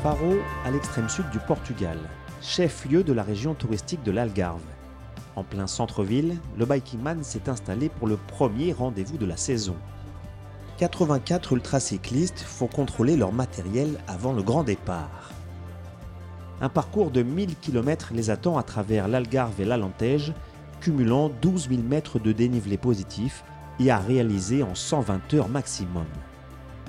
Faro, à l'extrême sud du Portugal, chef-lieu de la région touristique de l'Algarve. En plein centre-ville, le Bikingman s'est installé pour le premier rendez-vous de la saison. 84 ultracyclistes font contrôler leur matériel avant le grand départ. Un parcours de 1000 km les attend à travers l'Algarve et l'Alentejo, cumulant 12 000 mètres de dénivelé positif et à réaliser en 120 heures maximum.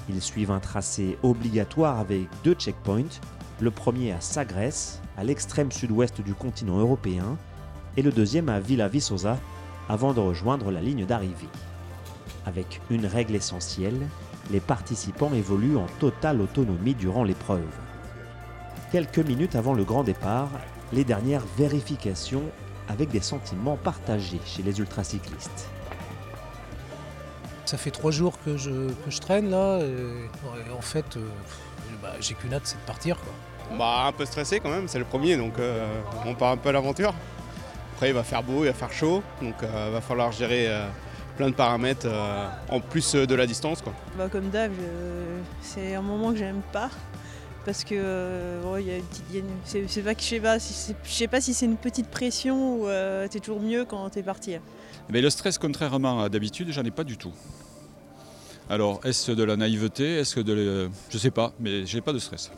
Ils suivent un tracé obligatoire avec 2 checkpoints, le premier à Sagres, à l'extrême sud-ouest du continent européen, et le deuxième à Vila Viçosa, avant de rejoindre la ligne d'arrivée. Avec une règle essentielle, les participants évoluent en totale autonomie durant l'épreuve. Quelques minutes avant le grand départ, les dernières vérifications avec des sentiments partagés chez les ultracyclistes. Ça fait 3 jours que je traîne là, et en fait, j'ai qu'une hâte, c'est de partir, quoi. Un peu stressé quand même, c'est le premier, donc on part un peu à l'aventure. Après il va faire beau, il va faire chaud, donc va falloir gérer plein de paramètres en plus de la distance, quoi. Comme d'hab, c'est un moment que j'aime pas. Parce que je sais pas si c'est une petite pression ou t'es toujours mieux quand t'es parti. Mais le stress, contrairement à d'habitude, j'en ai pas du tout. Alors, est-ce de la naïveté? Je sais pas, mais j'ai pas de stress.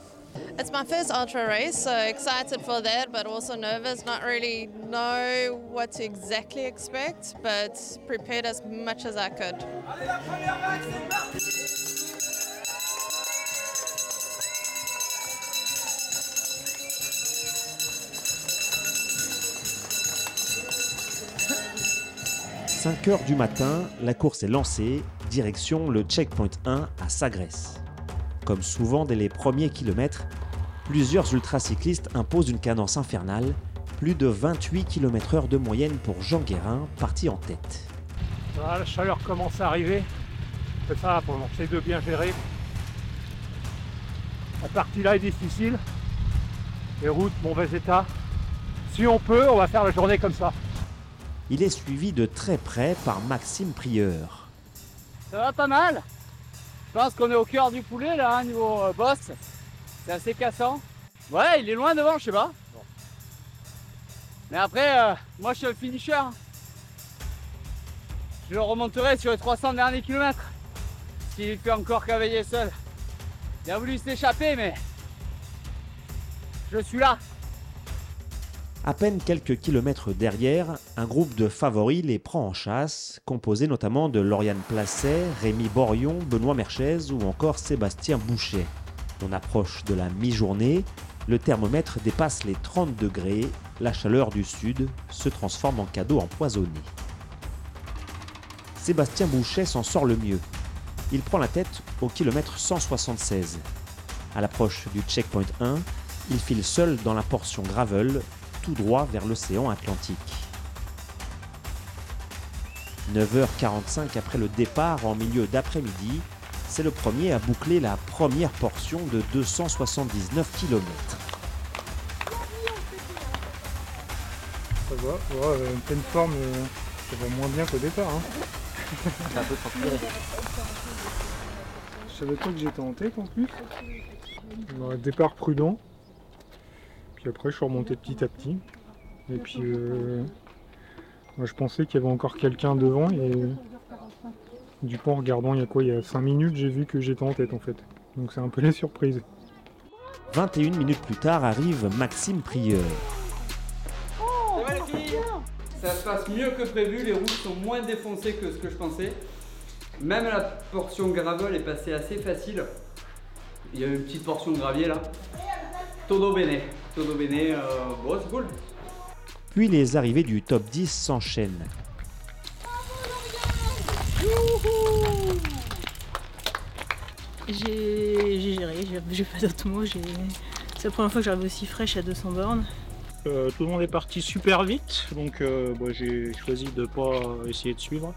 It's my first ultra race, so excited for that, but also nervous. Not really know what to exactly expect, but prepared as much as I could. Allez, la première vague, c'est parti! « 5 heures du matin, la course est lancée, direction le checkpoint 1 à Sagres. Comme souvent dès les premiers kilomètres, plusieurs ultracyclistes imposent une cadence infernale, plus de 28 km/h de moyenne pour Jean Guérin, parti en tête. La chaleur commence à arriver, c'est ça, on essaie de bien gérer. La partie là est difficile, les routes, mauvais état. Si on peut, on va faire la journée comme ça. Il est suivi de très près par Maxime Prieur. Ça va pas mal. Je pense qu'on est au cœur du poulet là, niveau boss. C'est assez cassant. Ouais, il est loin devant, je sais pas. Bon. Mais après, moi je suis le finisher. Je le remonterai sur les 300 derniers kilomètres. S'il fait encore cavalier seul. Il a voulu s'échapper, mais je suis là. À peine quelques kilomètres derrière, un groupe de favoris les prend en chasse, composé notamment de Lauriane Placet, Rémi Borion, Benoît Merchez ou encore Sébastien Bouchet. On approche de la mi-journée, le thermomètre dépasse les 30 degrés, la chaleur du sud se transforme en cadeau empoisonné. Sébastien Bouchet s'en sort le mieux. Il prend la tête au kilomètre 176. À l'approche du checkpoint 1, il file seul dans la portion gravel, tout droit vers l'océan Atlantique. 9h45 après le départ en milieu d'après-midi, c'est le premier à boucler la première portion de 279 km. Ça va, en pleine forme, ça va moins bien qu'au départ. C'est un peu transpiré. Je savais pas que j'étais en tête en plus. Départ prudent. Puis après je suis remonté petit à petit. Et puis moi je pensais qu'il y avait encore quelqu'un devant et du coup en regardant il y a 5 minutes j'ai vu que j'étais en tête en fait. Donc c'est un peu la surprise. 21 minutes plus tard arrive Maxime Prieur. Ça va les filles? Ça se passe mieux que prévu, les routes sont moins défoncées que ce que je pensais. Même la portion gravel est passée assez facile. Il y a une petite portion de gravier là. Todo bene, bon c'est cool. Puis les arrivées du top 10 s'enchaînent. J'ai géré, j'ai pas d'autres mots. C'est la première fois que j'arrive aussi fraîche à 200 bornes. Tout le monde est parti super vite, donc j'ai choisi de ne pas essayer de suivre.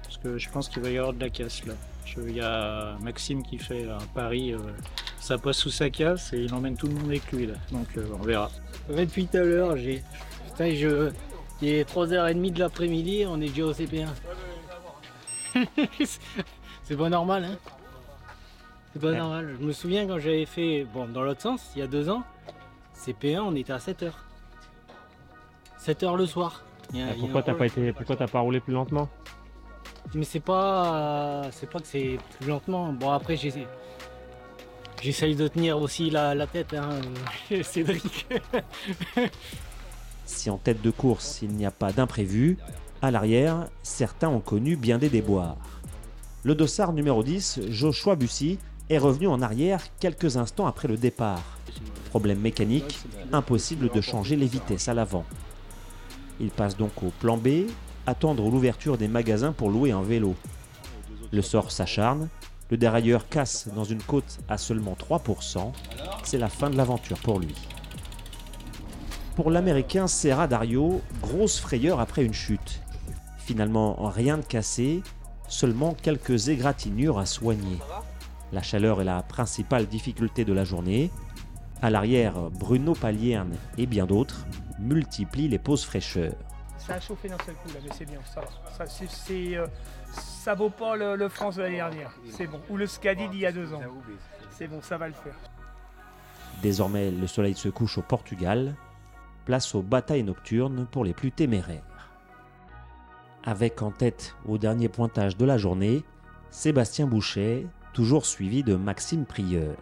Parce que je pense qu'il va y avoir de la casse là. Il y a Maxime qui fait un pari, ça passe sous sa casse et il emmène tout le monde avec lui là. Donc on verra. Depuis tout à l'heure, il est 3h30 de l'après-midi, on est déjà au CP1. C'est pas normal, hein. C'est pas normal. Je me souviens quand j'avais fait, bon, dans l'autre sens, il y a 2 ans, CP1, on était à 7h. 7h le soir. Pourquoi t'as pas roulé plus lentement? Mais c'est pas que c'est plus lentement. Bon, après, j'essaye de tenir aussi la tête, hein, Cédric. Si en tête de course il n'y a pas d'imprévu, à l'arrière, certains ont connu bien des déboires. Le dossard numéro 10, Joshua Bussy, est revenu en arrière quelques instants après le départ. Problème mécanique, impossible de changer les vitesses à l'avant. Il passe donc au plan B, attendre l'ouverture des magasins pour louer un vélo. Le sort s'acharne, le dérailleur casse dans une côte à seulement 3%, c'est la fin de l'aventure pour lui. Pour l'Américain Serra Dario, grosse frayeur après une chute. Finalement, rien de cassé, seulement quelques égratignures à soigner. La chaleur est la principale difficulté de la journée. À l'arrière, Bruno Paglierne et bien d'autres multiplient les pauses fraîcheur. Ça a chauffé d'un seul coup là, mais c'est bien, ça va. Ça vaut pas le France de l'année dernière, c'est bon. Ou le Scadi d'il y a 2 ans. C'est bon, ça va le faire. Désormais, le soleil se couche au Portugal. Place aux batailles nocturnes pour les plus téméraires. Avec en tête au dernier pointage de la journée, Sébastien Bouchet, toujours suivi de Maxime Prieur.